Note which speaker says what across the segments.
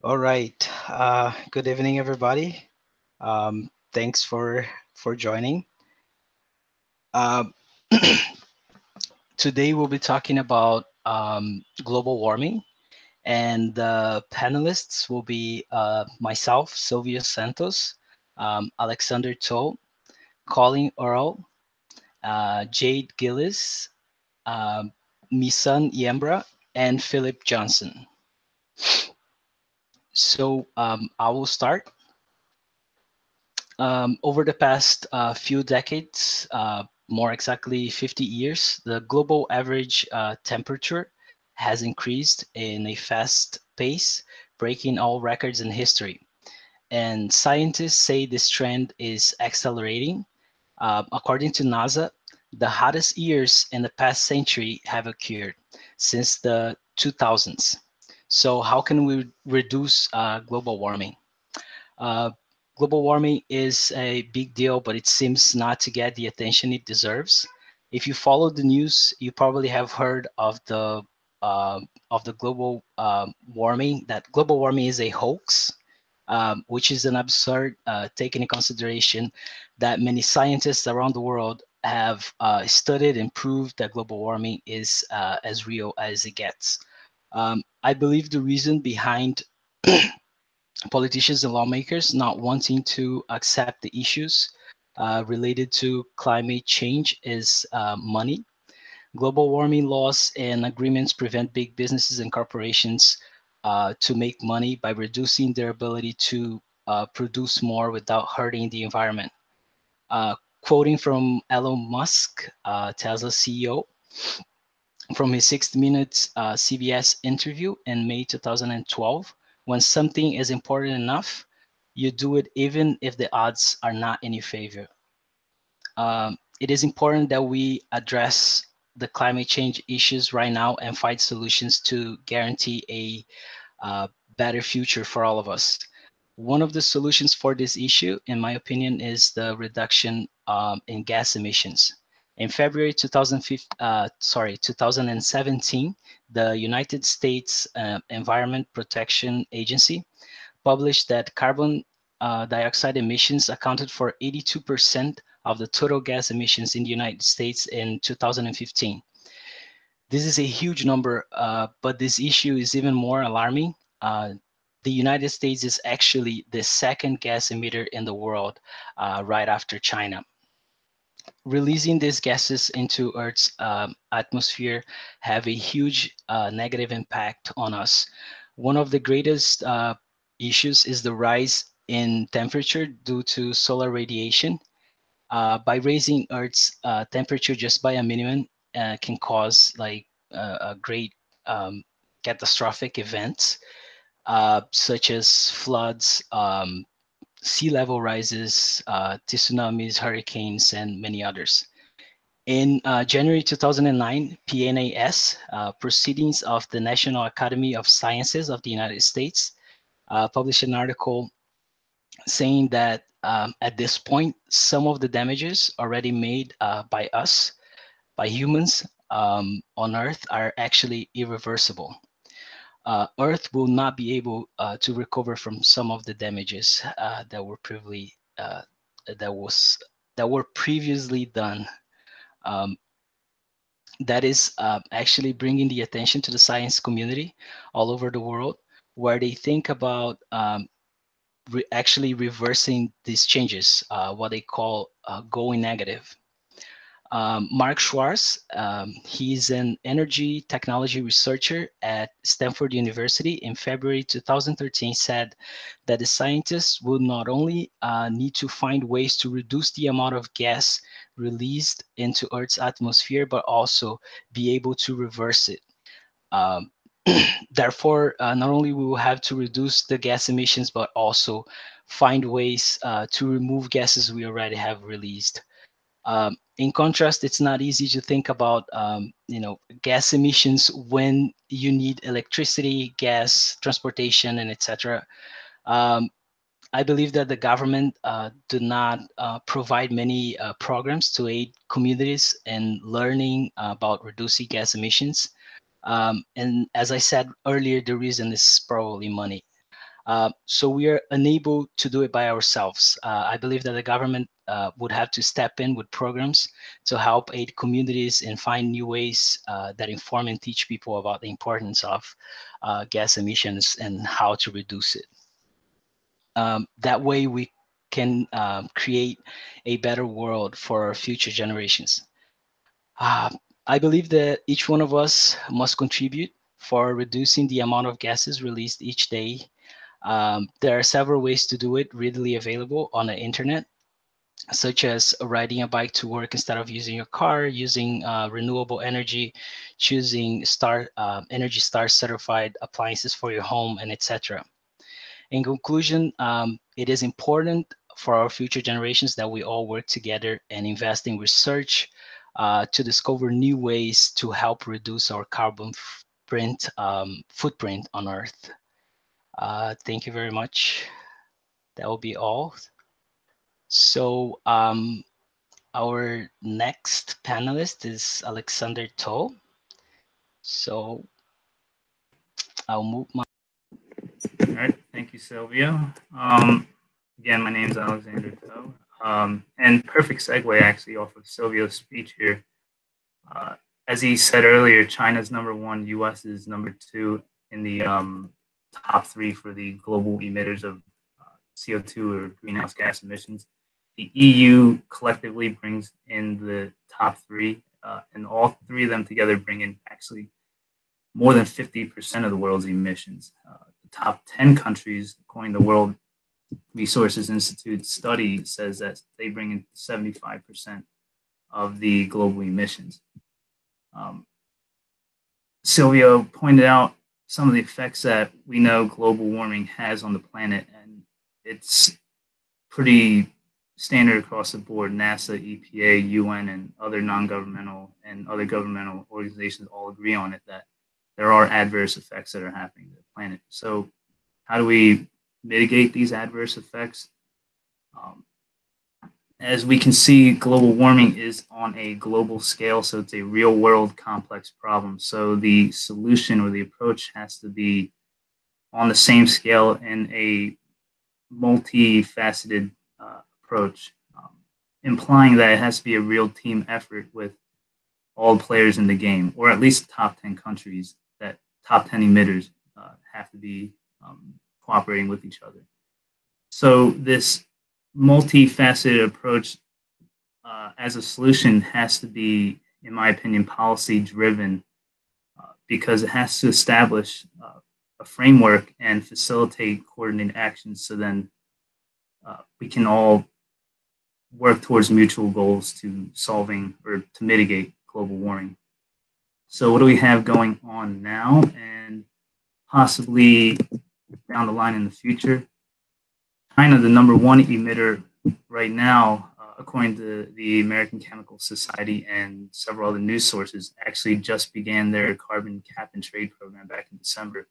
Speaker 1: All right. Good evening, everybody. Thanks for joining. Uh, Today we'll be talking about global warming, and the panelists will be myself, Sylvia Santos, Alexander Toll, Colin Earl, Jade Gillis, um, Misan Yembra, and Philip Johnson. So I will start. Over the past few decades, more exactly 50 years, the global average temperature has increased in a fast pace, breaking all records in history. And scientists say this trend is accelerating. According to NASA, the hottest years in the past century have occurred since the 2000s. So, how can we reduce global warming? Uh, Global warming is a big deal, but it seems not to get the attention it deserves. If you follow the news, you probably have heard uh, of the global warming. That global warming is a hoax, which is an absurd, taking in consideration that many scientists around the world have studied and proved that global warming is as real as it gets. I believe the reason behind politicians and lawmakers not wanting to accept the issues related to climate change is money. Global warming laws and agreements prevent big businesses and corporations to make money by reducing their ability to produce more without hurting the environment. Quoting from Elon Musk, Tesla CEO, from his 60 Minutes CBS interview in May 2012, when something is important enough, you do it even if the odds are not in your favor. It is important that we address the climate change issues right now and find solutions to guarantee a better future for all of us. One of the solutions for this issue, in my opinion, is the reduction in gas emissions. In February 2017, the United States Environment Protection Agency published that carbon dioxide emissions accounted for 82% of the total gas emissions in the United States in 2015. This is a huge number, but this issue is even more alarming. The United States is actually the second gas emitter in the world, right after China. Releasing these gases into Earth's atmosphere have a huge negative impact on us. One of the greatest issues is the rise in temperature due to solar radiation. By raising Earth's temperature just by a minimum can cause like a great catastrophic events such as floods, sea level rises, tsunamis, hurricanes, and many others. In January 2009, PNAS, Proceedings of the National Academy of Sciences of the United States, published an article saying that at this point, some of the damages already made by us, by humans on Earth, are actually irreversible. Earth will not be able to recover from some of the damages uh, that was that were previously done. Um, that is actually bringing the attention to the science community all over the world, where they think about actually reversing these changes, what they call going negative. Mark Schwartz, he's an energy technology researcher at Stanford University. In February 2013, said that the scientists will not only need to find ways to reduce the amount of gas released into Earth's atmosphere, but also be able to reverse it. Um, Therefore, not only we will have to reduce the gas emissions, but also find ways to remove gases we already have released. In contrast, it's not easy to think about, gas emissions when you need electricity, gas, transportation, and etc. Um, I believe that the government do not provide many programs to aid communities in learning about reducing gas emissions. And as I said earlier, the reason is probably money. So we are unable to do it by ourselves. I believe that the government would have to step in with programs to help aid communities and find new ways that inform and teach people about the importance of gas emissions and how to reduce it. That way we can create a better world for our future generations. Uh, I believe that each one of us must contribute for reducing the amount of gases released each day. There are several ways to do it readily available on the internet, such as riding a bike to work instead of using your car, using renewable energy, choosing Energy Star certified appliances for your home, and etc. In conclusion, it is important for our future generations that we all work together and invest in research to discover new ways to help reduce our carbon footprint on Earth. Thank you very much. That will be all. So our next panelist is Alexander To. So I'll move my.
Speaker 2: All right, thank you, Silvio. Again, my name is Alexander To. And perfect segue actually off of Silvio's speech here. Uh, as he said earlier, China's number 1, U.S. is number 2 in the top 3 for the global emitters of CO2 or greenhouse gas emissions. The EU collectively brings in the top 3, and all 3 of them together bring in actually more than 50% of the world's emissions. The top 10 countries, according to the World Resources Institute study, says that they bring in 75% of the global emissions. Silvio pointed out some of the effects that we know global warming has on the planet, and it's pretty standard across the board. NASA, EPA, UN, and other non-governmental and other governmental organizations all agree on it, that there are adverse effects that are happening to the planet. So how do we mitigate these adverse effects? As we can see, global warming is on a global scale, so it's a real world complex problem. So the solution or the approach has to be on the same scale in a multifaceted approach, implying that it has to be a real team effort with all players in the game, or at least top 10 countries, that top 10 emitters have to be cooperating with each other. So this multifaceted approach as a solution has to be, in my opinion, policy driven, because it has to establish a framework and facilitate coordinated actions, so then we can all work towards mutual goals to solving or to mitigate global warming. So what do we have going on now and possibly down the line in the future? China, the number 1 emitter right now, according to the American Chemical Society and several other news sources, actually just began their carbon cap and trade program back in December,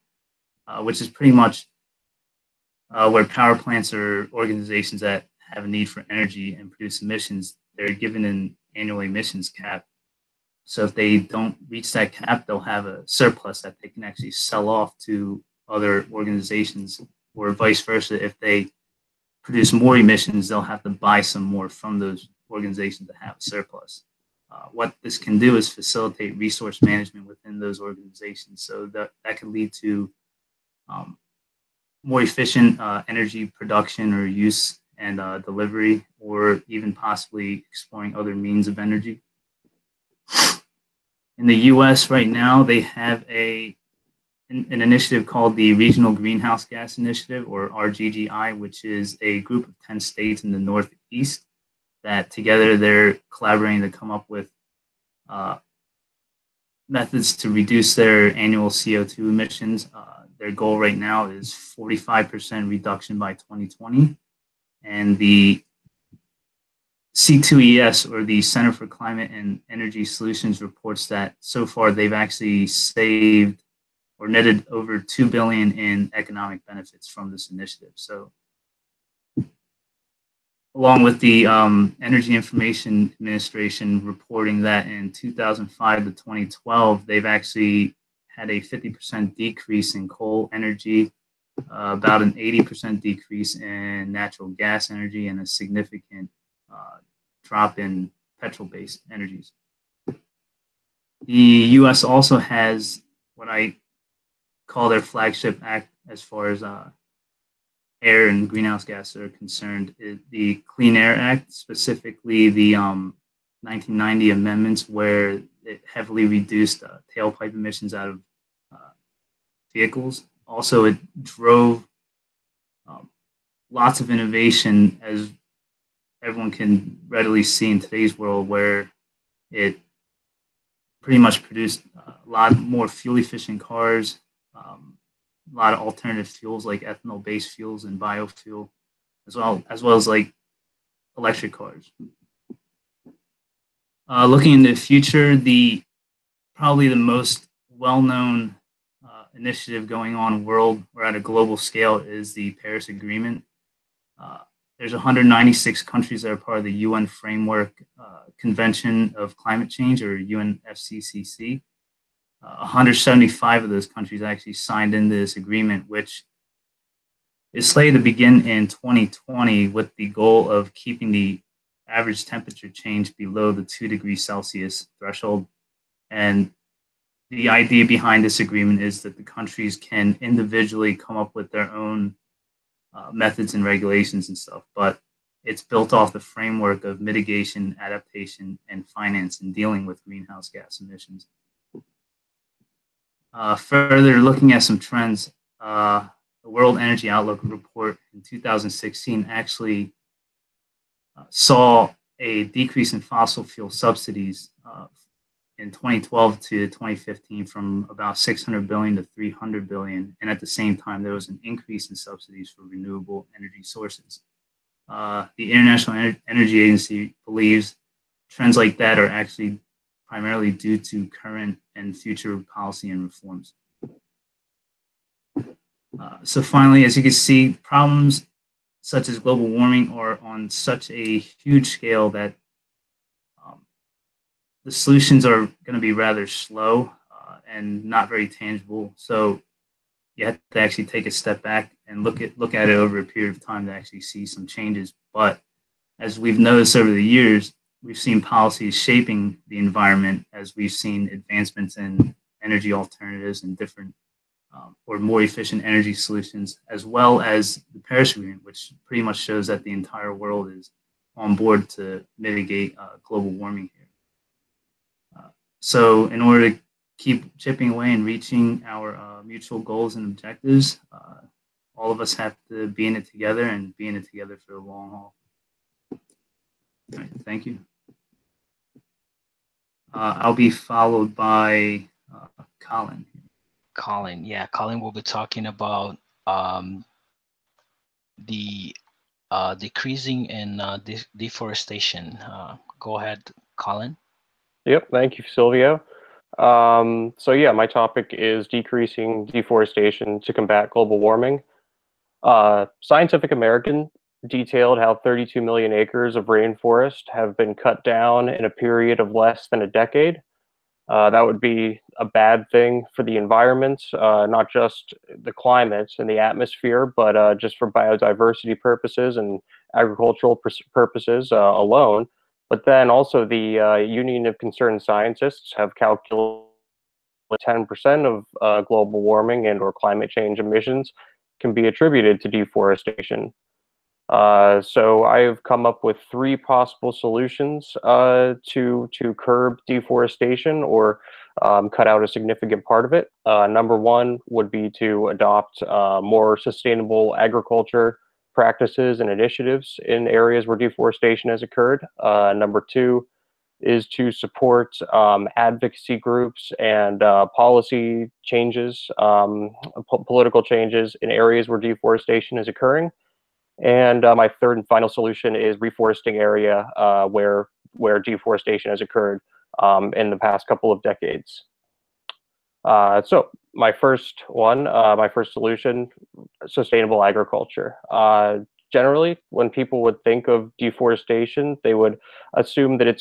Speaker 2: which is pretty much where power plants or organizations that have a need for energy and produce emissions, they're given an annual emissions cap. So if they don't reach that cap, they'll have a surplus that they can actually sell off to other organizations, or vice versa. If they produce more emissions, they'll have to buy some more from those organizations that have a surplus. What this can do is facilitate resource management within those organizations, so that can lead to more efficient energy production or use and delivery, or even possibly exploring other means of energy. In the US right now, they have an initiative called the Regional Greenhouse Gas Initiative, or RGGI, which is a group of 10 states in the Northeast that together they're collaborating to come up with methods to reduce their annual CO2 emissions. Their goal right now is 45% reduction by 2020. And the C2ES, or the Center for Climate and Energy Solutions, reports that so far they've actually saved or netted over $2 billion in economic benefits from this initiative. So, along with the Energy Information Administration reporting that in 2005 to 2012, they've actually had a 50% decrease in coal energy about an 80% decrease in natural gas energy and a significant drop in petrol-based energies. The U.S. also has what I call their flagship act as far as air and greenhouse gases are concerned. The Clean Air Act, specifically the 1990 amendments, where it heavily reduced tailpipe emissions out of vehicles. Also, it drove lots of innovation, as everyone can readily see in today's world, where it pretty much produced a lot more fuel efficient cars, a lot of alternative fuels like ethanol based fuels and biofuel, as well as like electric cars. Looking into the future, probably the most well-known initiative going on world or at a global scale is the Paris Agreement. There's 196 countries that are part of the UN Framework Convention of Climate Change, or UNFCCC. 175 of those countries actually signed into this agreement, which is slated to begin in 2020 with the goal of keeping the average temperature change below the 2 degrees Celsius threshold. And the idea behind this agreement is that the countries can individually come up with their own methods and regulations and stuff, but it's built off the framework of mitigation, adaptation, and finance in dealing with greenhouse gas emissions. Further looking at some trends, the World Energy Outlook report in 2016 actually saw a decrease in fossil fuel subsidies in 2012 to 2015 from about 600 billion to 300 billion. And at the same time, there was an increase in subsidies for renewable energy sources. The International Energy Agency believes trends like that are actually primarily due to current and future policy and reforms. So finally, as you can see, problems such as global warming are on such a huge scale that the solutions are going to be rather slow and not very tangible. So you have to actually take a step back and look at it over a period of time to actually see some changes. But as we've noticed over the years, we've seen policies shaping the environment as we've seen advancements in energy alternatives and different or more efficient energy solutions, as well as the Paris Agreement, which pretty much shows that the entire world is on board to mitigate global warming here. So in order to keep chipping away and reaching our mutual goals and objectives, all of us have to be in it together and be in it together for the long haul. All right, thank you. I'll be followed by Colin.
Speaker 1: Colin, yeah, Colin will be talking about the decreasing in deforestation. Go ahead, Colin.
Speaker 3: Yep, thank you, Silvio. So yeah, my topic is decreasing deforestation to combat global warming. Scientific American detailed how 32 million acres of rainforest have been cut down in a period of less than a decade. That would be a bad thing for the environment, not just the climate and the atmosphere, but just for biodiversity purposes and agricultural purposes alone. But then also the Union of Concerned Scientists have calculated 10% of global warming and or climate change emissions can be attributed to deforestation. So I have come up with 3 possible solutions to curb deforestation or cut out a significant part of it. Number 1 would be to adopt more sustainable agriculture practices and initiatives in areas where deforestation has occurred. Number 2 is to support advocacy groups and policy changes, political changes in areas where deforestation is occurring. And my third and final solution is reforesting area where deforestation has occurred in the past couple of decades. So my first solution, sustainable agriculture. Generally, when people would think of deforestation, they would assume that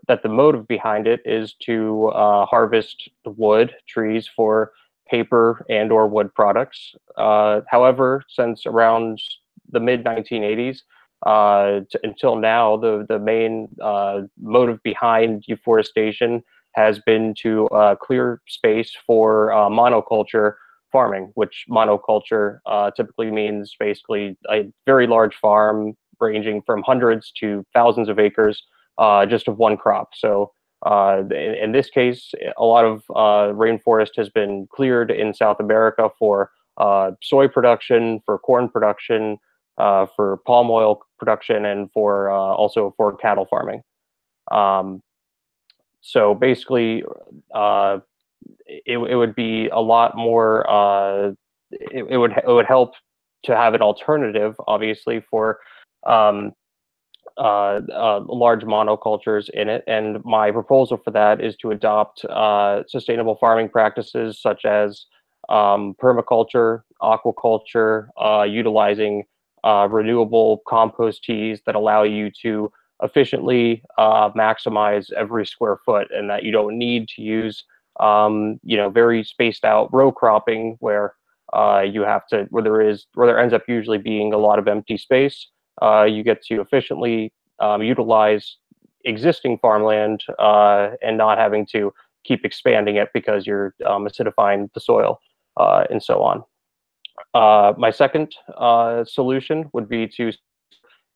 Speaker 3: that the motive behind it is to harvest the wood, trees for paper and or wood products. However, since around the mid 1980s until now, the main motive behind deforestation has been to clear space for monoculture farming, which monoculture typically means basically a very large farm ranging from hundreds to thousands of acres just of one crop. So in this case, a lot of rainforest has been cleared in South America for soy production, for corn production, for palm oil production, and for also for cattle farming. So basically, it would be a lot more. It would help to have an alternative, obviously, for large monocultures in it. And my proposal for that is to adopt sustainable farming practices such as permaculture, aquaculture, utilizing renewable compost teas that allow you to efficiently maximize every square foot, and that you don't need to use very spaced out row cropping where you have to where there ends up usually being a lot of empty space. You get to efficiently utilize existing farmland and not having to keep expanding it because you're acidifying the soil and so on. My second solution would be to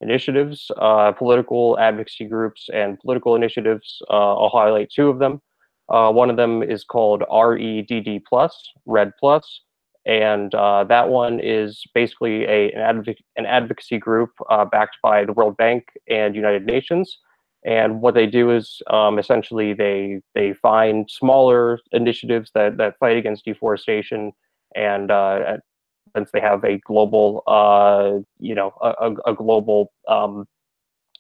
Speaker 3: initiatives, political advocacy groups, and political initiatives. I'll highlight two of them. One of them is called REDD+, Red Plus, and that one is basically an advocacy group backed by the World Bank and United Nations. And what they do is essentially they find smaller initiatives that fight against deforestation, and since they have a global, a global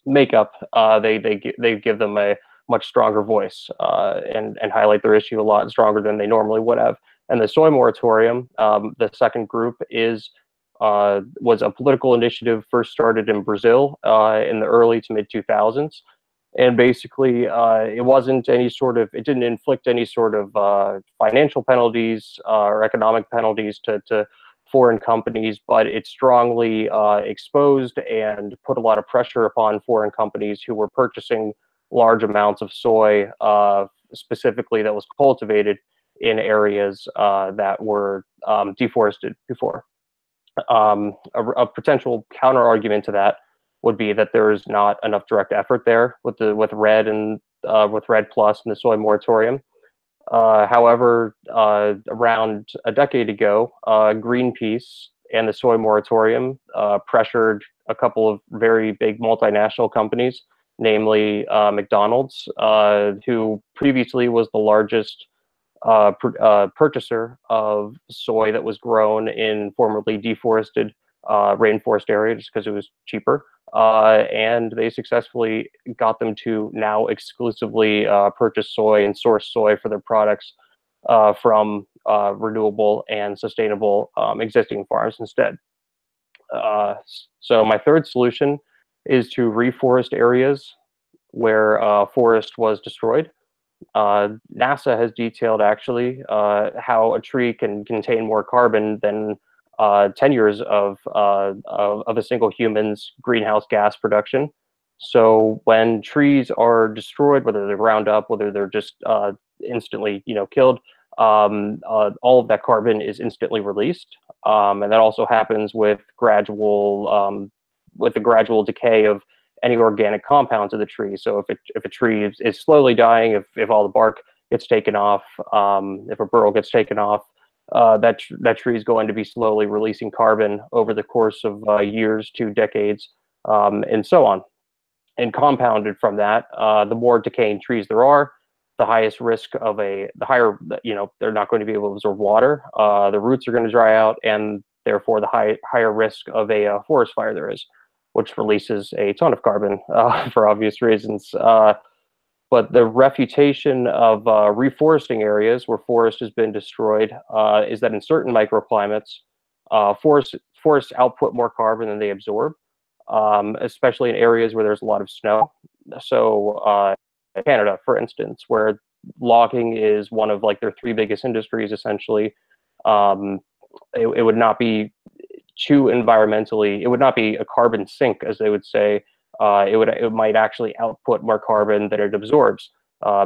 Speaker 3: makeup, they give them a much stronger voice and highlight their issue a lot stronger than they normally would have. And the soy moratorium, the second group was a political initiative first started in Brazil in the early to mid 2000s. And basically, it didn't inflict any sort of financial penalties or economic penalties to foreign companies, but it strongly exposed and put a lot of pressure upon foreign companies who were purchasing large amounts of soy, specifically that was cultivated in areas that were deforested before. A potential counter argument to that would be that there is not enough direct effort there with RED and with RED Plus and the soy moratorium. However, around a decade ago, Greenpeace and the soy moratorium pressured a couple of very big multinational companies, namely McDonald's, who previously was the largest purchaser of soy that was grown in formerly deforested rainforest areas because it was cheaper. And they successfully got them to now exclusively purchase soy and source soy for their products from renewable and sustainable existing farms instead. So my third solution is to reforest areas where forest was destroyed. NASA has detailed actually how a tree can contain more carbon than 10 years of a single human's greenhouse gas production. So when trees are destroyed, whether they're ground up, whether they're just instantly killed, all of that carbon is instantly released, and that also happens with the gradual decay of any organic compounds of the tree. So if a tree is slowly dying, if all the bark gets taken off, if a burl gets taken off, that tree is going to be slowly releasing carbon over the course of years to decades, and so on. And compounded from that, the more decaying trees there are, the highest risk of the higher, they're not going to be able to absorb water. The roots are going to dry out, and therefore the higher risk of a forest fire there is, which releases a ton of carbon for obvious reasons. But the refutation of reforesting areas where forest has been destroyed is that in certain microclimates, forests output more carbon than they absorb, especially in areas where there's a lot of snow. So Canada, for instance, where logging is one of their three biggest industries, essentially, it would not be too environmentally, it would not be a carbon sink, as they would say. It might actually output more carbon than it absorbs,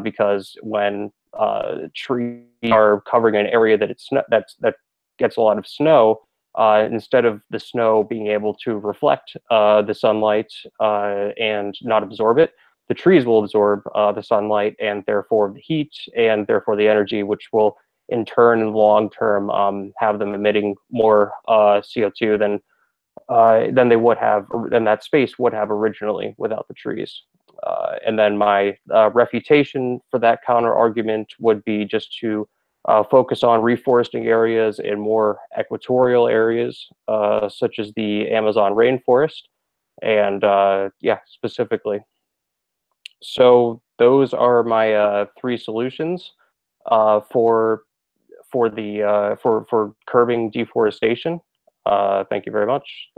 Speaker 3: because when trees are covering an area that gets a lot of snow, instead of the snow being able to reflect the sunlight and not absorb it, the trees will absorb the sunlight and therefore the heat and therefore the energy, which will in turn, in the long term, have them emitting more CO2 than they would have, than that space would have originally without the trees. And then my refutation for that counter argument would be just to focus on reforesting areas in more equatorial areas, such as the Amazon rainforest, and yeah, specifically. So those are my three solutions for curbing deforestation. Thank you very much.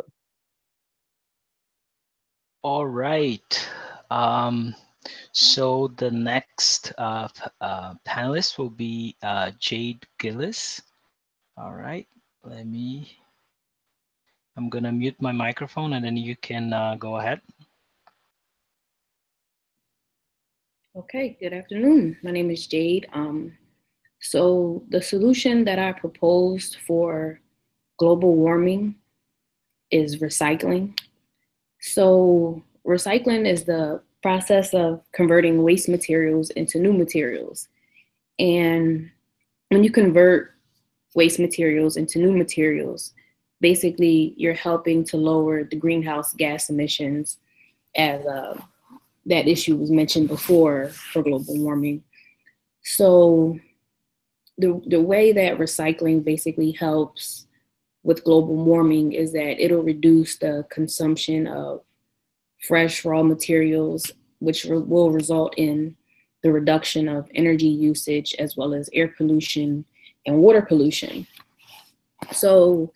Speaker 1: All right. So the next panelist will be Jade Gillis. All right. I'm gonna mute my microphone and then you can go ahead.
Speaker 4: Okay, good afternoon. My name is Jade. So the solution that I proposed for global warming is recycling. So recycling is the process of converting waste materials into new materials. And when you convert waste materials into new materials, basically you're helping to lower the greenhouse gas emissions, as that issue was mentioned before for global warming. So the way that recycling basically helps with global warming is that it'll reduce the consumption of fresh raw materials, which will result in the reduction of energy usage as well as air pollution and water pollution. So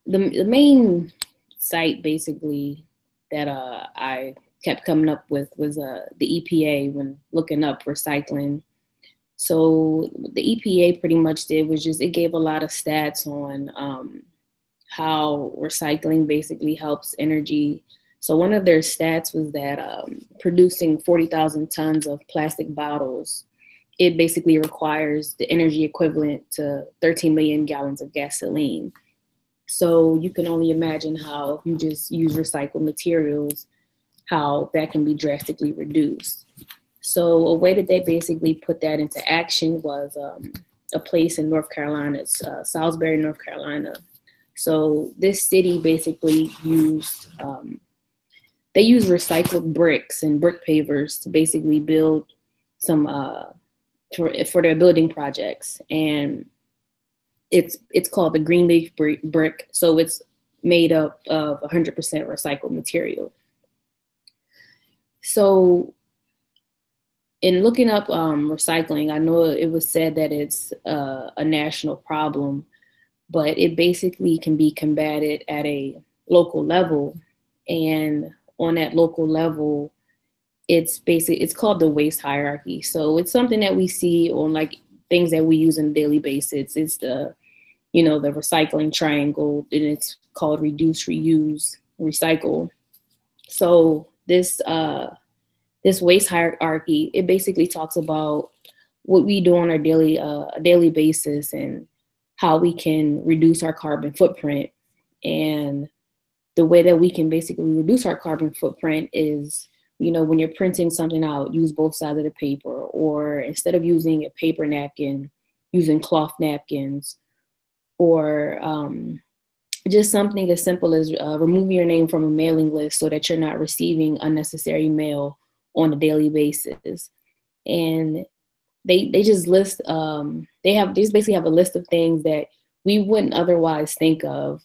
Speaker 4: the main site basically that I kept coming up with was the EPA when looking up recycling. So the EPA pretty much did was just, it gave a lot of stats on how recycling basically helps energy. So one of their stats was that producing 40,000 tons of plastic bottles, it basically requires the energy equivalent to 13 million gallons of gasoline. So you can only imagine how if you just use recycled materials, how that can be drastically reduced. So a way that they basically put that into action was a place in North Carolina, it's Salisbury, North Carolina. So this city basically used, they use recycled bricks and brick pavers to basically build some, for their building projects. And it's called the green leaf brick. So it's made up of 100% recycled material. So in looking up recycling, I know it was said that it's a national problem, but it basically can be combated at a local level. And on that local level, it's called the waste hierarchy. So it's something that we see on like things that we use on a daily basis. It's the recycling triangle, and it's called reduce, reuse, recycle. So this waste hierarchy, it basically talks about what we do on our daily basis and how we can reduce our carbon footprint. And the way that we can basically reduce our carbon footprint is, when you're printing something out, use both sides of the paper, or instead of using a paper napkin, using cloth napkins, or just something as simple as removing your name from a mailing list so that you're not receiving unnecessary mail on a daily basis. And they just list, they just basically have a list of things that we wouldn't otherwise think of,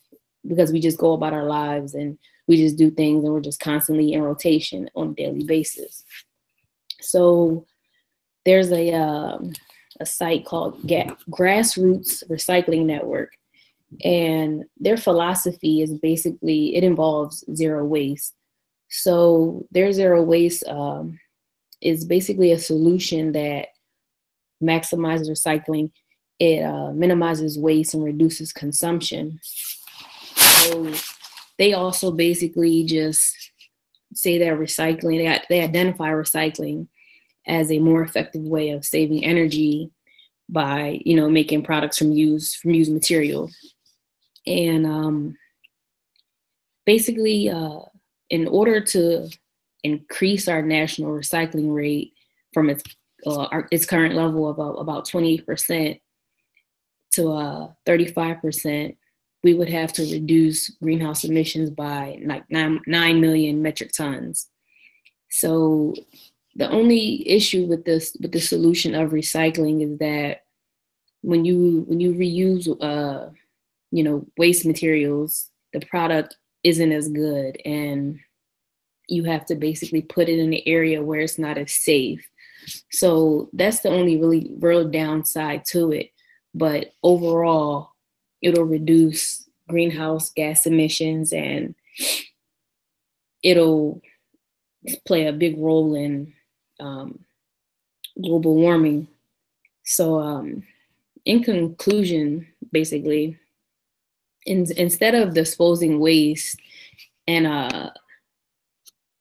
Speaker 4: because we just go about our lives and we just do things and we're just constantly in rotation on a daily basis. So there's a site called Grassroots Recycling Network, and their philosophy is basically, it involves zero waste. So their zero waste is basically a solution that maximizes recycling it minimizes waste and reduces consumption. So they also basically just say that recycling, they identify recycling as a more effective way of saving energy by, you know, making products from used material. And basically, in order to increase our national recycling rate from its current level of about 28% to 35%, we would have to reduce greenhouse emissions by like 9 million metric tons. So the only issue with the solution of recycling is that when you reuse you know, waste materials, the product isn't as good, and you have to basically put it in an area where it's not as safe. So that's the only really real downside to it. But overall, it'll reduce greenhouse gas emissions, and it'll play a big role in global warming. So in conclusion, basically, instead of disposing waste and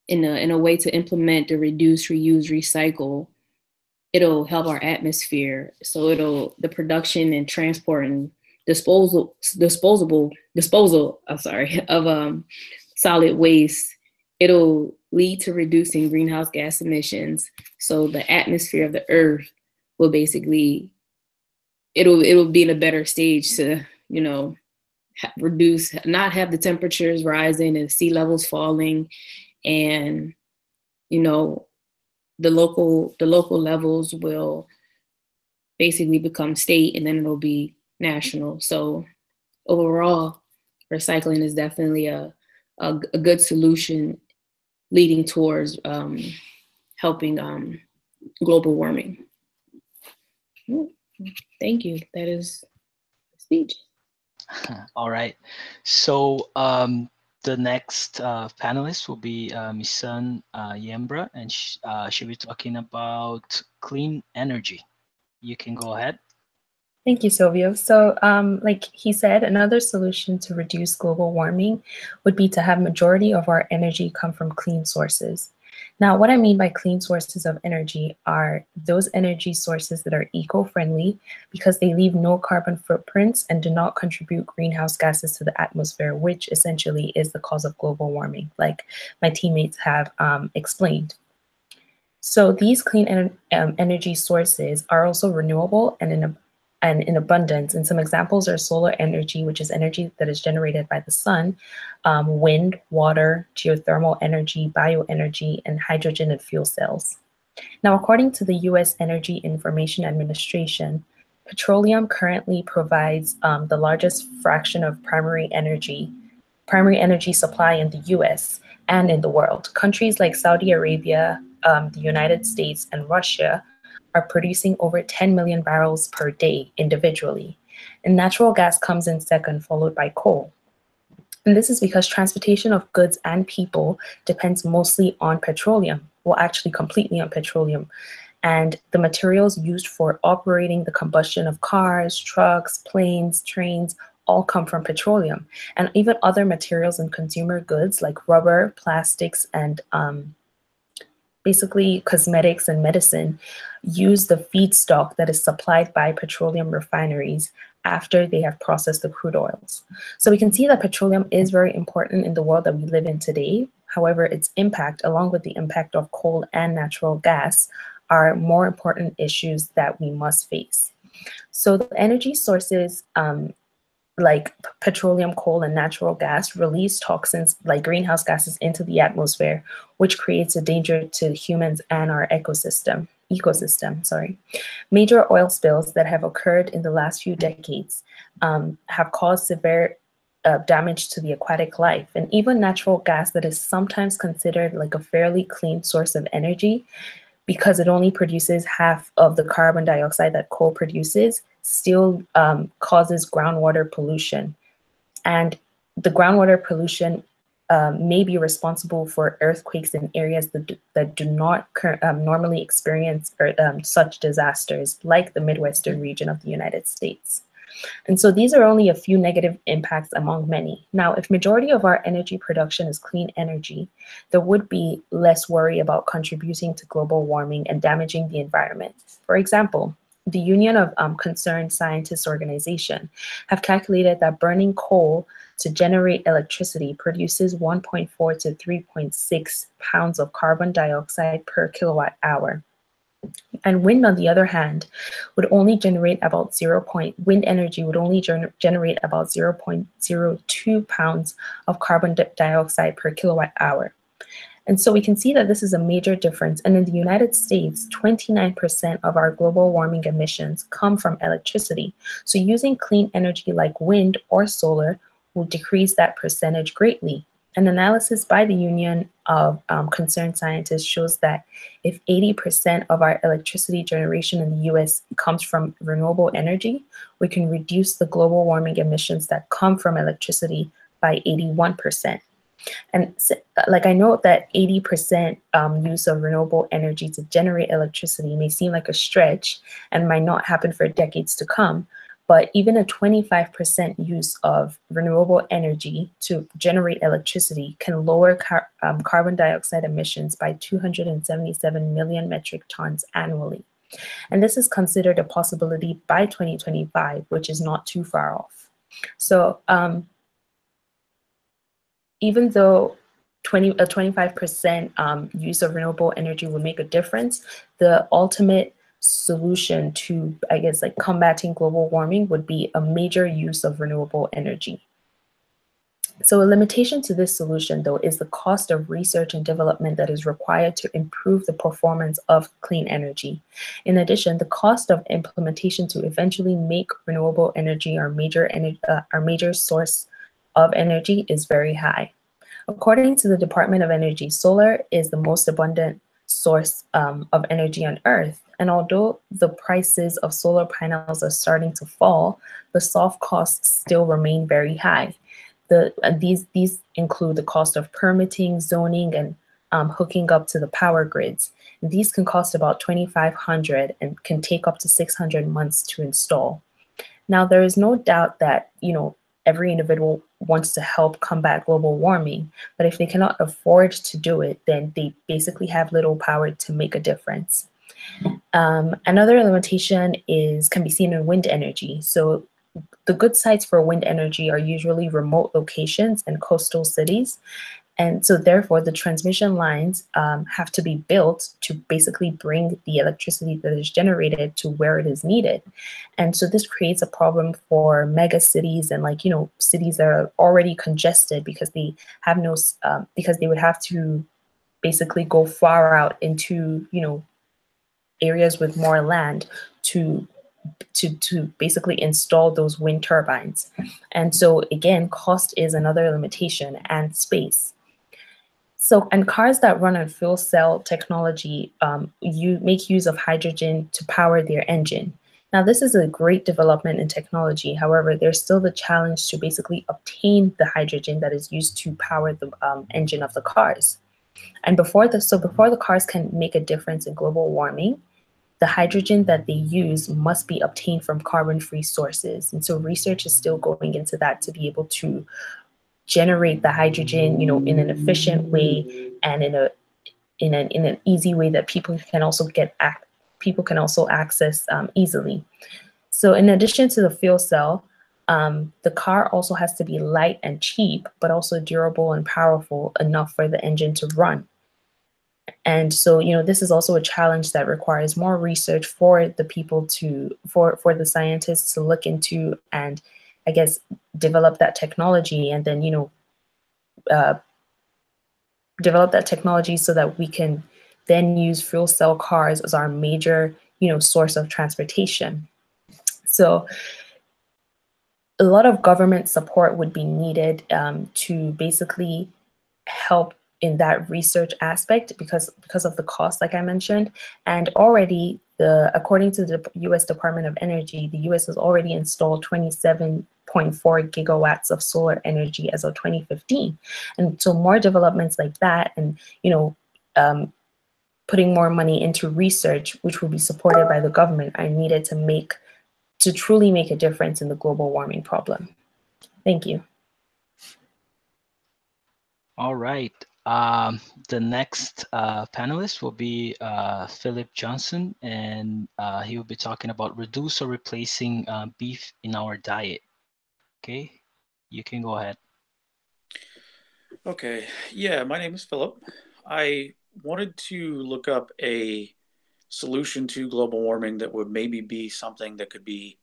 Speaker 4: in a way to implement the reduce, reuse, recycle, it'll help our atmosphere. So the production and transport and disposal of solid waste, it'll lead to reducing greenhouse gas emissions. So the atmosphere of the earth will basically, it'll be in a better stage to, you know, not have the temperatures rising and sea levels falling, and, you know, the local levels will basically become state, and then it'll be national. So overall, recycling is definitely a good solution leading towards helping global warming. Thank you. That is the speech.
Speaker 1: All right. So the next panelist will be Misan Yembra, and she'll be talking about clean energy. You can go ahead.
Speaker 5: Thank you, Silvio. So like he said, another solution to reduce global warming would be to have majority of our energy come from clean sources. Now, what I mean by clean sources of energy are those energy sources that are eco-friendly because they leave no carbon footprints and do not contribute greenhouse gases to the atmosphere, which essentially is the cause of global warming, like my teammates have explained. So these clean energy sources are also renewable and in abundance. And some examples are solar energy, which is energy that is generated by the sun, wind, water, geothermal energy, bioenergy, and hydrogen and fuel cells. Now, according to the US Energy Information Administration, petroleum currently provides the largest fraction of primary energy supply in the US and in the world. Countries like Saudi Arabia, the United States, and Russia are producing over 10 million barrels per day individually. And natural gas comes in second, followed by coal. And this is because transportation of goods and people depends mostly on petroleum, well, actually completely on petroleum. And the materials used for operating the combustion of cars, trucks, planes, trains, all come from petroleum. And even other materials and consumer goods like rubber, plastics, and basically cosmetics and medicine use the feedstock that is supplied by petroleum refineries after they have processed the crude oils. So we can see that petroleum is very important in the world that we live in today. However, its impact, along with the impact of coal and natural gas, are more important issues that we must face. So the energy sources like petroleum, coal, and natural gas release toxins like greenhouse gases into the atmosphere, which creates a danger to humans and our ecosystem. Major oil spills that have occurred in the last few decades have caused severe damage to the aquatic life. And even natural gas that is sometimes considered like a fairly clean source of energy, because it only produces half of the carbon dioxide that coal produces, still causes groundwater pollution. And the groundwater pollution may be responsible for earthquakes in areas that do not normally experience such disasters, like the Midwestern region of the United States. And so these are only a few negative impacts among many. Now, if majority of our energy production is clean energy, there would be less worry about contributing to global warming and damaging the environment. For example, the Union of Concerned Scientists Organization have calculated that burning coal to generate electricity produces 1.4 to 3.6 pounds of carbon dioxide per kilowatt hour. And wind, on the other hand, would only generate about wind energy would only generate about 0.02 pounds of carbon dioxide per kilowatt hour. And so we can see that this is a major difference. And in the United States, 29% of our global warming emissions come from electricity. So using clean energy like wind or solar will decrease that percentage greatly. An analysis by the Union of Concerned Scientists shows that if 80% of our electricity generation in the US comes from renewable energy, we can reduce the global warming emissions that come from electricity by 81%. And like, I know that 80% use of renewable energy to generate electricity may seem like a stretch and might not happen for decades to come. But even a 25% use of renewable energy to generate electricity can lower carbon dioxide emissions by 277 million metric tons annually. And this is considered a possibility by 2025, which is not too far off. So even though a 25% use of renewable energy would make a difference, the ultimate solution to, I guess, like combating global warming would be a major use of renewable energy. So a limitation to this solution, though, is the cost of research and development that is required to improve the performance of clean energy. In addition, the cost of implementation to eventually make renewable energy our major source of energy is very high. According to the Department of Energy, solar is the most abundant source of energy on Earth. And although the prices of solar panels are starting to fall, the soft costs still remain very high. These include the cost of permitting, zoning, and hooking up to the power grids. And these can cost about $2,500 and can take up to 600 months to install. Now, there is no doubt that, every individual wants to help combat global warming, but if they cannot afford to do it, then they basically have little power to make a difference. Another limitation can be seen in wind energy. So the good sites for wind energy are usually remote locations and coastal cities. And so therefore the transmission lines have to be built to basically bring the electricity that is generated to where it is needed. And so this creates a problem for mega cities and cities that are already congested because they have because they would have to basically go far out into, areas with more land to basically install those wind turbines. And so again, cost is another limitation, and space. So, and cars that run on fuel cell technology make use of hydrogen to power their engine. Now, this is a great development in technology. However, there's still the challenge to basically obtain the hydrogen that is used to power the engine of the cars. And before the cars can make a difference in global warming, the hydrogen that they use must be obtained from carbon-free sources. And so research is still going into that to be able to generate the hydrogen, in an efficient way and in an easy way that people can also access easily. So in addition to the fuel cell, the car also has to be light and cheap, but also durable and powerful enough for the engine to run. And so, this is also a challenge that requires more research for the people for the scientists to look into and, I guess, develop that technology and then, develop that technology so that we can then use fuel cell cars as our major, source of transportation. So a lot of government support would be needed to basically help in that research aspect because of the cost, like I mentioned. And already, according to the U.S. Department of Energy, the U.S. has already installed 27 4.4 gigawatts of solar energy as of 2015. And so more developments like that, and putting more money into research, which will be supported by the government, are needed to truly make a difference in the global warming problem. Thank you.
Speaker 1: All right. The next panelist will be Philip Johnson, and he will be talking about reduce or replacing beef in our diet. Okay, you can go ahead.
Speaker 6: Okay, yeah, my name is Philip. I wanted to look up a solution to global warming that would maybe be something that could be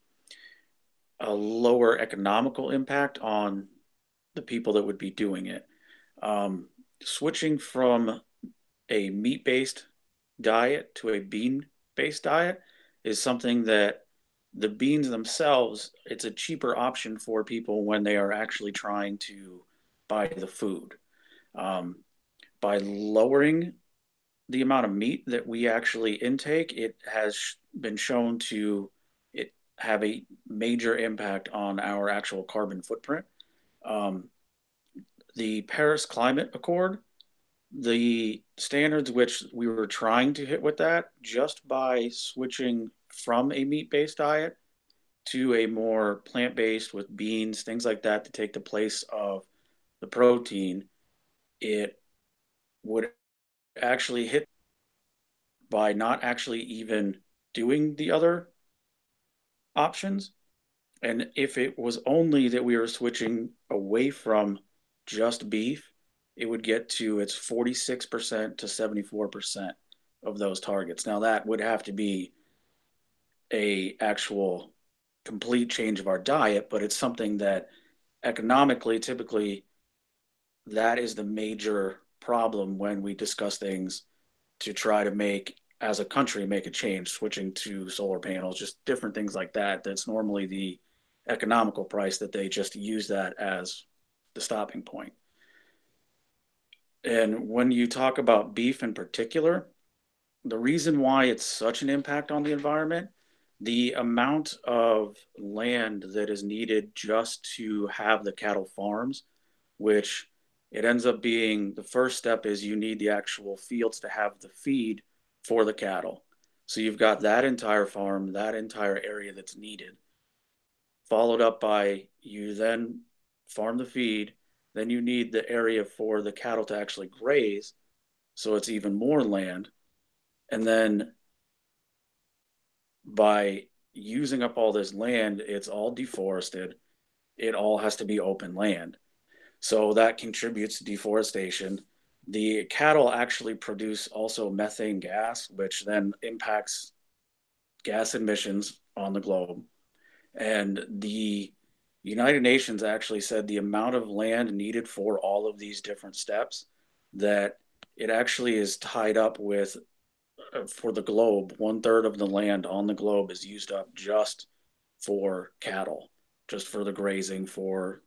Speaker 6: a lower economical impact on the people that would be doing it. Switching from a meat-based diet to a bean-based diet is something that the beans themselves, it's a cheaper option for people when they are actually trying to buy the food. By lowering the amount of meat that we actually intake, it has been shown to have a major impact on our actual carbon footprint. The Paris Climate Accord, the standards which we were trying to hit with that, just by switching from a meat-based diet to a more plant-based with beans, things like that, to take the place of the protein, it would actually hit by not actually even doing the other options. And if it was only that we were switching away from just beef, it would get to its 46% to 74% of those targets. Now that would have to be a actual complete change of our diet, but it's something that economically, typically, that is the major problem when we discuss things to try to make, as a country, make a change, switching to solar panels, just different things like that. That's normally the economical price that they just use that as the stopping point. And when you talk about beef in particular, the reason why it's such an impact on the environment, the amount of land that is needed just to have the cattle farms, which it ends up being the first step is you need the actual fields to have the feed for the cattle. So you've got that entire farm, that entire area that's needed, followed up by you then farm the feed, then you need the area for the cattle to actually graze, so it's even more land. And then by using up all this land, it's all deforested. It all has to be open land. So that contributes to deforestation. The cattle actually produce also methane gas, which then impacts gas emissions on the globe. And the United Nations actually said the amount of land needed for all of these different steps, that it actually is tied up with, for the globe, 1/3 of the land on the globe is used up just for cattle, just for the grazing, for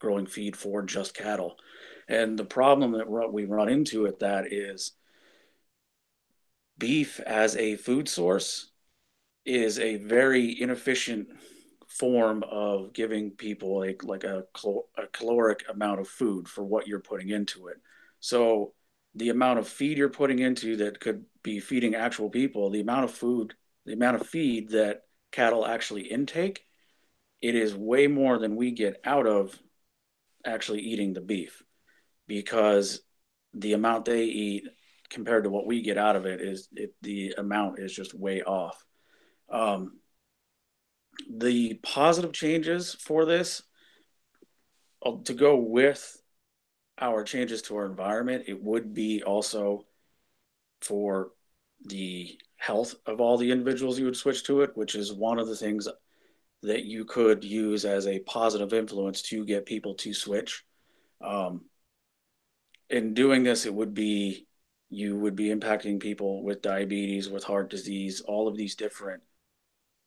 Speaker 6: growing feed for just cattle. And the problem that we run into with that is beef as a food source is a very inefficient form of giving people like a caloric amount of food for what you're putting into it. So the amount of feed you're putting into that could be feeding actual people, the amount of food, the amount of feed that cattle actually intake, it is way more than we get out of actually eating the beef, because the amount they eat compared to what we get out of it is the amount is just way off. The positive changes for this, to go with our changes to our environment, it would be also for the health of all the individuals you would switch to it, which is one of the things that you could use as a positive influence to get people to switch. In doing this, you would be impacting people with diabetes, with heart disease, all of these different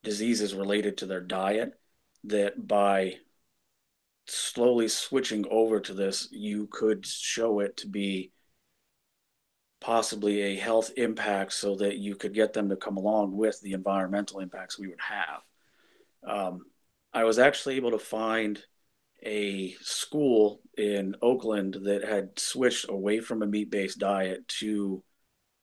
Speaker 6: diseases related to their diet, that by slowly switching over to this, you could show it to be possibly a health impact, so that you could get them to come along with the environmental impacts we would have. I was actually able to find a school in Oakland that had switched away from a meat-based diet to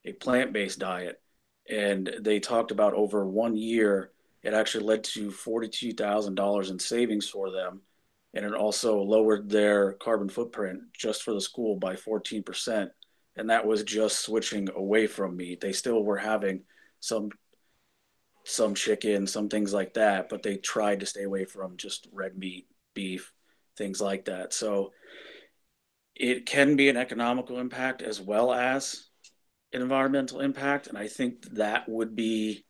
Speaker 6: a plant-based diet. And they talked about over 1 year, it actually led to $42,000 in savings for them. And it also lowered their carbon footprint just for the school by 14%. And that was just switching away from meat. They still were having some chicken, some things like that, but they tried to stay away from just red meat, beef, things like that. So it can be an economical impact as well as an environmental impact. And I think that would be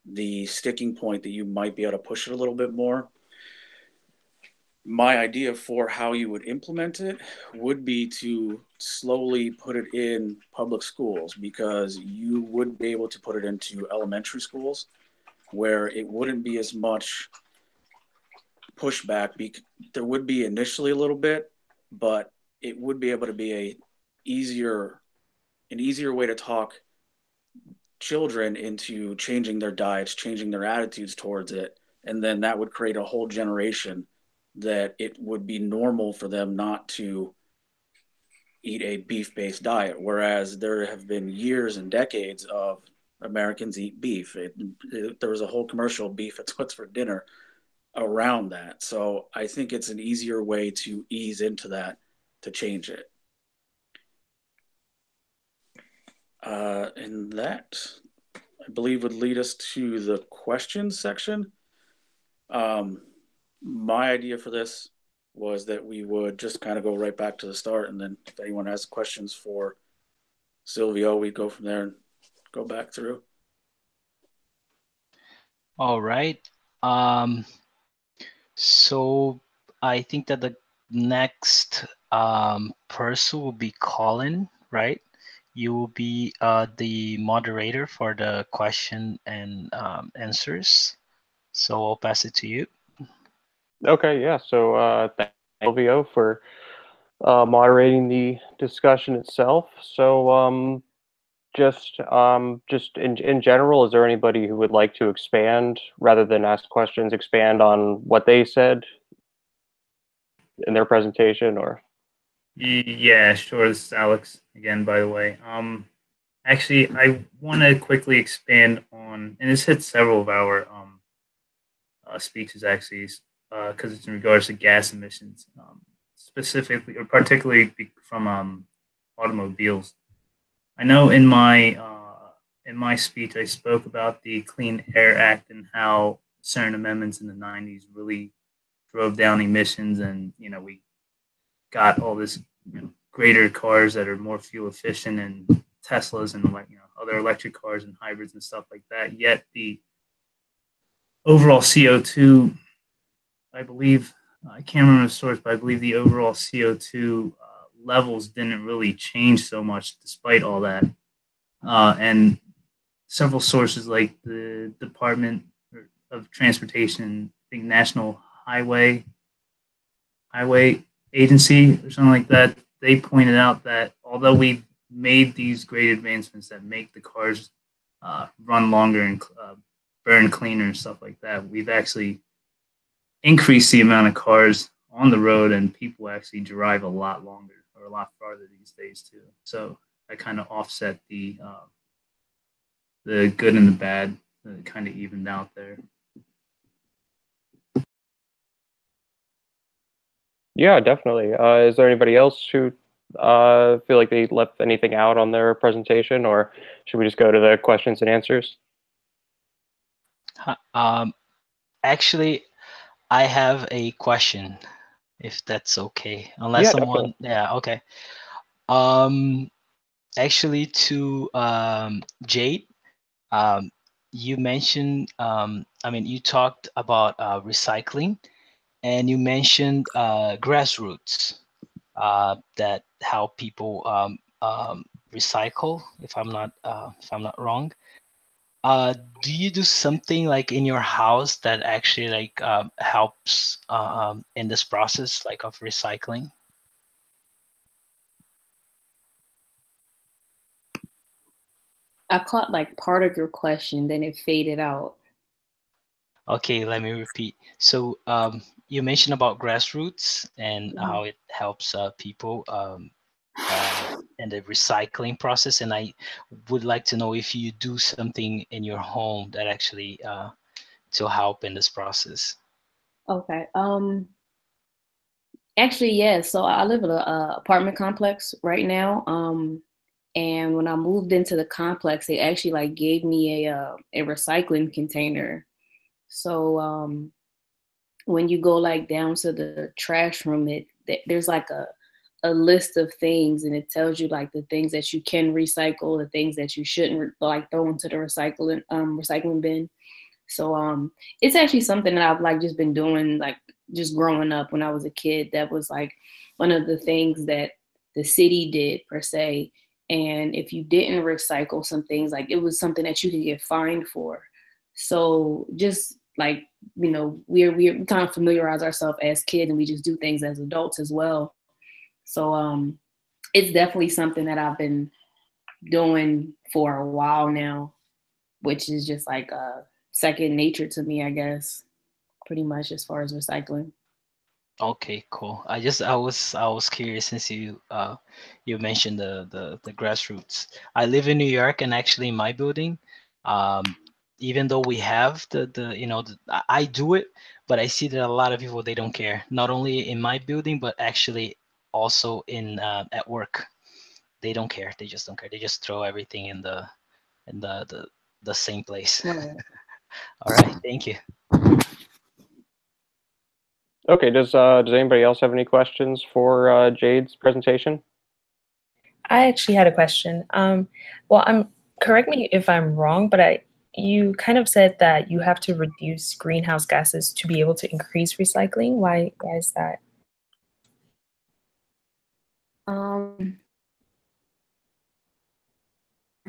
Speaker 6: the sticking point that you might be able to push it a little bit more. My idea for how you would implement it would be to slowly put it in public schools, because you would be able to put it into elementary schools where it wouldn't be as much pushback. There would be initially a little bit, but it would be able to be an easier way to talk children into changing their diets, changing their attitudes towards it. And then that would create a whole generation that it would be normal for them not to eat a beef-based diet. Whereas there have been years and decades of Americans eat beef. There was a whole commercial, beef, it's what's for dinner, around that. So I think it's an easier way to ease into that, to change it. And that, I believe, would lead us to the questions section. My idea for this was that we would just kind of go right back to the start, and then if anyone has questions for Silvio, we'd go from there and go back through.
Speaker 1: All right. So I think that the next person will be Colin, right? You will be the moderator for the question and answers. So I'll pass it to you.
Speaker 3: Okay, yeah. So thank you, Silvio, for moderating the discussion itself. So just in general, is there anybody who would like to expand rather than ask questions, expand on what they said in their presentation, or?
Speaker 2: Yeah, sure. This is Alex again, by the way. Actually, I want to quickly expand on, and this hits several of our speeches actually, because it's in regards to gas emissions, specifically or particularly from automobiles. I know in my speech I spoke about the Clean Air Act and how certain amendments in the '90s really drove down emissions, and we got all this greater cars that are more fuel efficient, and Teslas and other electric cars and hybrids and stuff like that. Yet the overall CO2, I believe, I can't remember the source, but I believe the overall CO2 levels didn't really change so much despite all that. And several sources like the Department of Transportation, I think National Highway Agency or something like that, they pointed out that although we made these great advancements that make the cars run longer and burn cleaner and stuff like that, we've actually increased the amount of cars on the road, and people actually drive a lot longer or a lot farther these days too. So that kind of offset the good and the bad, kind of evened out there.
Speaker 3: Yeah, definitely. Is there anybody else who feel like they left anything out on their presentation, or should we just go to the questions and answers?
Speaker 1: Actually, I have a question, if that's okay. Unless someone, yeah, okay. Actually, to Jade, you mentioned, you talked about recycling, and you mentioned grassroots, that how people recycle, if I'm not wrong. Do you do something like in your house that actually like helps in this process, like of recycling?
Speaker 4: I caught like part of your question, then it faded out.
Speaker 1: Okay, let me repeat. So you mentioned about grassroots and
Speaker 4: Mhm.
Speaker 1: how it helps people in the recycling process. And I would like to know if you do something in your home that actually to help in this process.
Speaker 4: Okay. Actually, yes. So I live in a apartment complex right now. And when I moved into the complex, they actually like gave me a recycling container. So when you go like down to the trash room, there's like a list of things, and it tells you like the things that you can recycle, the things that you shouldn't like throw into the recycling bin. So it's actually something that I've like just been doing like just growing up when I was a kid. That was like one of the things that the city did per se. And if you didn't recycle some things, like it was something that you could get fined for. So just like, we kind of familiarize ourselves as kids, and we just do things as adults as well. So it's definitely something that I've been doing for a while now, which is just like second nature to me, I guess, pretty much as far as recycling.
Speaker 1: Okay, cool. I was curious since you mentioned the grassroots. I live in New York, and actually in my building, um, even though we have I do it, but I see that a lot of people, they don't care. Not only in my building, but actually also in at work. They don't care. They just don't care. They just throw everything in the same place.
Speaker 4: Right.
Speaker 1: All right, thank you.
Speaker 3: Okay, does anybody else have any questions for Jade's presentation?
Speaker 5: I actually had a question. Well, correct me if I'm wrong, but you kind of said that you have to reduce greenhouse gases to be able to increase recycling. Why is that?
Speaker 4: Um,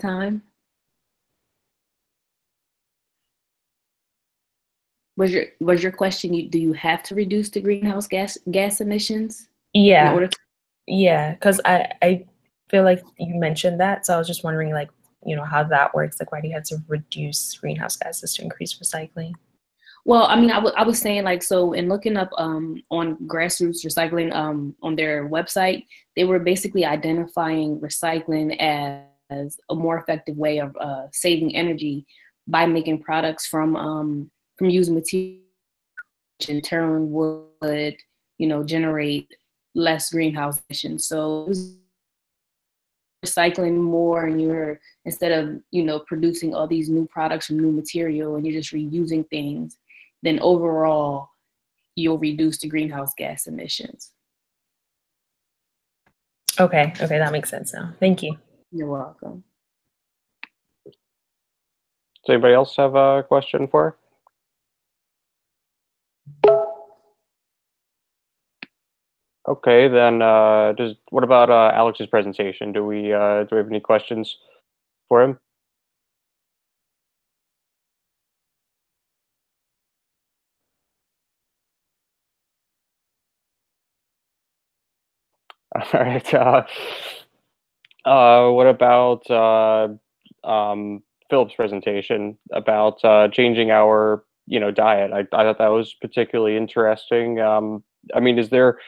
Speaker 4: Time. Was your question? Do you have to reduce the greenhouse gas emissions in
Speaker 5: Yeah,
Speaker 4: order to?
Speaker 5: yeah, because I feel like you mentioned that, so I was just wondering, like, how that works. Like, why do you have to reduce greenhouse gases to increase recycling?
Speaker 4: Well, I mean, I was saying like so in looking up on grassroots recycling on their website, they were basically identifying recycling as a more effective way of saving energy by making products from using materials which in turn would generate less greenhouse emissions. So recycling more, and you're instead of producing all these new products from new material, and you're just reusing things, then overall you'll reduce the greenhouse gas emissions.
Speaker 5: Okay, that makes sense now. Thank you.
Speaker 4: You're welcome.
Speaker 3: Does anybody else have a question for her? Okay, then what about Alex's presentation? Do we have any questions for him? All right. What about Philip's presentation about changing our diet? I thought that was particularly interesting. I mean, is there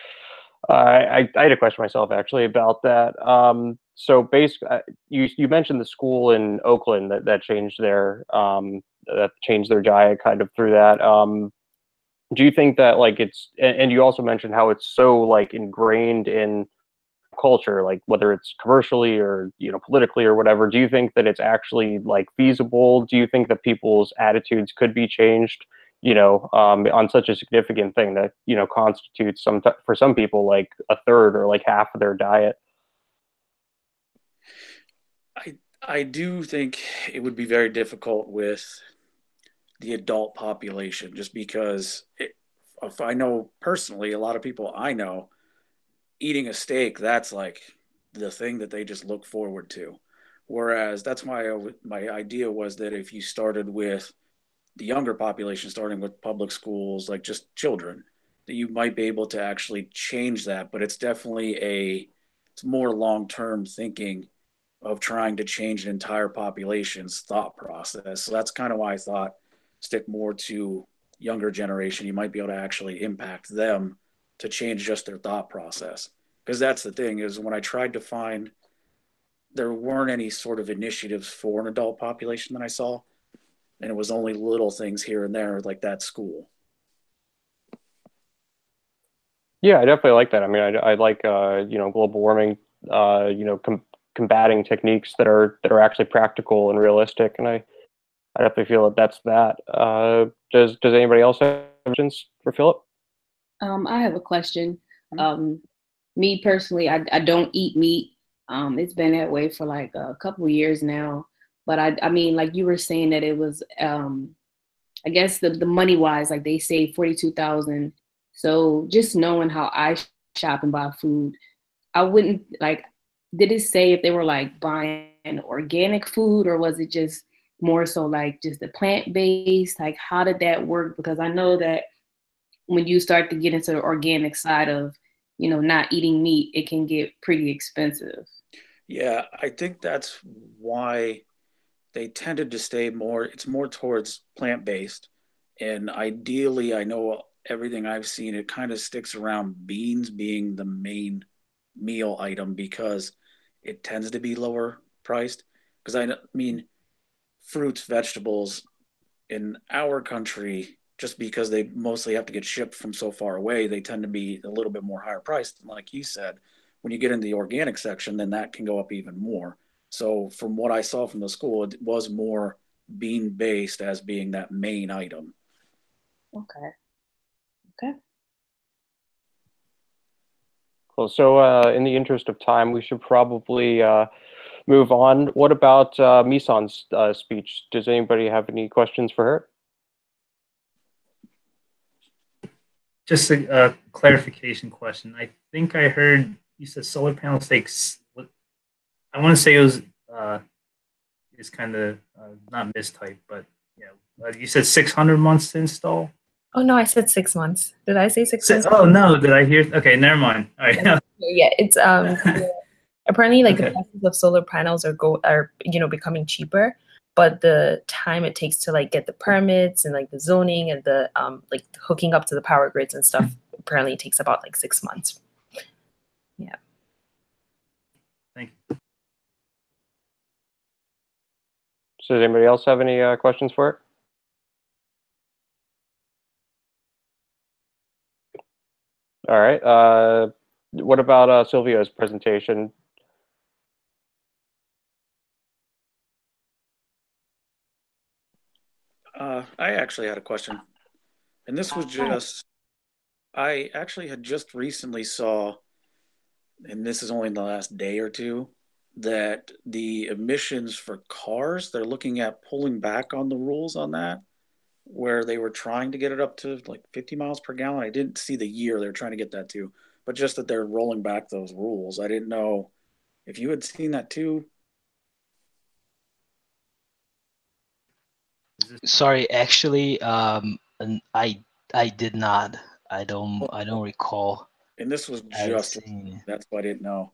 Speaker 3: I had a question myself actually about that. So basically, you mentioned the school in Oakland that changed their diet kind of through that. Do you think that like and you also mentioned how it's so like ingrained in culture, like whether it's commercially or politically or whatever? Do you think that it's actually like feasible? Do you think that people's attitudes could be changed, on such a significant thing that constitutes for some people like a third or like half of their diet?
Speaker 6: I do think it would be very difficult with the adult population, just because if I know personally, a lot of people I know eating a steak, that's like the thing that they just look forward to. Whereas that's my idea was that if you started with the younger population, starting with public schools, like just children, that you might be able to actually change that. But it's definitely it's more long term thinking of trying to change an entire population's thought process. So that's kind of why I thought stick more to younger generation, you might be able to actually impact them to change just their thought process. Because that's the thing, is when I tried to find, there weren't any sort of initiatives for an adult population that I saw. And it was only little things here and there, like that school.
Speaker 3: Yeah, I definitely like that. I mean, I like global warming, combating techniques that are actually practical and realistic, and I definitely feel that that's that. Does anybody else have questions for Philip?
Speaker 4: I have a question. Me personally, I don't eat meat. It's been that way for like a couple of years now. But I mean, like you were saying that it was, I guess the money wise, like they say 42,000. So just knowing how I shop and buy food, I wouldn't like. Did it say if they were like buying organic food, or was it just more so like just the plant based? Like, how did that work? Because I know that when you start to get into the organic side of, not eating meat, it can get pretty expensive.
Speaker 6: Yeah, I think that's why they tended to stay more, it's more towards plant-based. And ideally, I know everything I've seen, it kind of sticks around beans being the main meal item because it tends to be lower priced. Because I mean, fruits, vegetables in our country, just because they mostly have to get shipped from so far away, they tend to be a little bit more higher priced. And like you said, when you get in the organic section, then that can go up even more. So from what I saw from the school, it was more bean based as being that main item.
Speaker 4: Okay. Okay.
Speaker 3: Cool. So in the interest of time, we should probably move on. What about Misan's speech? Does anybody have any questions for her?
Speaker 2: Just a clarification question. I think I heard you said solar panels takes. I want to say it was is kind of not mistyped, but yeah, you said 600 months to install.
Speaker 5: Oh no, I said 6 months. Did I say 6 months?
Speaker 2: Oh no, did I hear? Okay, never mind. All right.
Speaker 5: Yeah, it's apparently like the prices of solar panels are becoming cheaper, but the time it takes to like get the permits and like the zoning and the like hooking up to the power grids and stuff apparently takes about like 6 months. Yeah.
Speaker 2: Thank you.
Speaker 3: So does anybody else have any questions for it? All right. What about Sylvia's presentation?
Speaker 6: I actually had a question, and this was just, I actually had just recently saw, and this is only in the last day or two, that the emissions for cars, they're looking at pulling back on the rules on that, where they were trying to get it up to like 50 miles per gallon. I didn't see the year they're trying to get that to, but just that they're rolling back those rules. I didn't know if you had seen that too.
Speaker 1: Sorry, actually, I did not. I don't recall.
Speaker 6: And this was just, that's why I didn't know.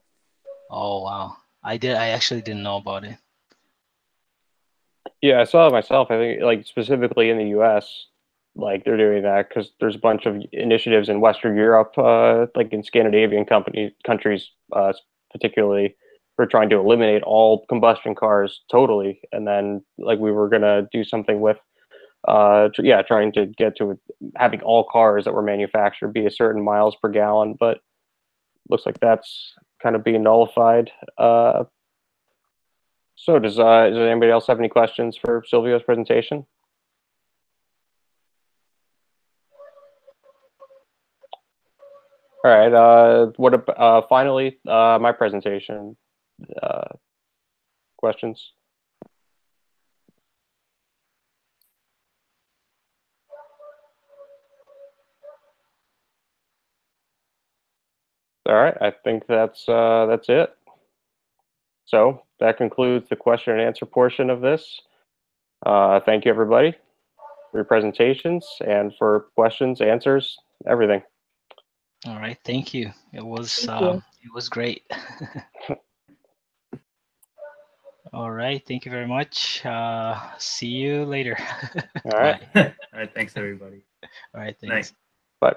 Speaker 1: Oh wow, I actually didn't know about it.
Speaker 3: Yeah, I saw it myself. I think like specifically in the U.S., like they're doing that because there's a bunch of initiatives in Western Europe, like in Scandinavian countries, particularly, for trying to eliminate all combustion cars totally. And then like we were gonna do something with, trying to get to having all cars that were manufactured be a certain miles per gallon, but looks like that's kind of being nullified. So does anybody else have any questions for Sylvia's presentation? All right. What about finally my presentation? Questions? All right. I think that's it. So that concludes the question and answer portion of this. Thank you, everybody, for your presentations and for questions, answers, everything.
Speaker 1: All right, thank you. It was great. All right, thank you very much. See you later.
Speaker 3: All right.
Speaker 2: All right, thanks everybody.
Speaker 1: All right, thanks.
Speaker 2: Thanks.
Speaker 3: Bye.